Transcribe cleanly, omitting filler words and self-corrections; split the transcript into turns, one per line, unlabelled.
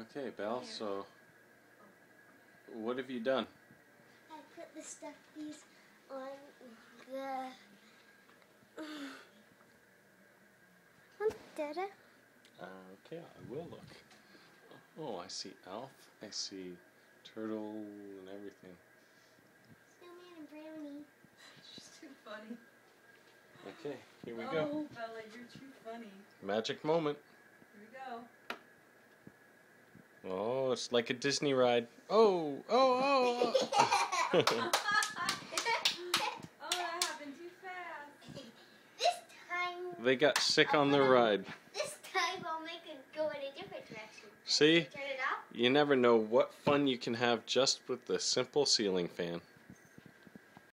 Okay, Belle, so what have you done?
I put the Stuffies on the... Dada.
Okay, I will look. Oh, I see Elf. I see Turtle and everything.
Snowman and Brownie.
She's too funny.
Okay, here we
Oh,
go.
Bella, you're too funny.
Magic moment.
Here we go.
Oh, it's like a Disney ride. Oh, oh, oh.
Oh, that happened too fast.
This time...
They got sick on the ride.
This time I'll make it go in a different direction.
See?
Turn it off?
You never know what fun you can have just with the simple ceiling fan.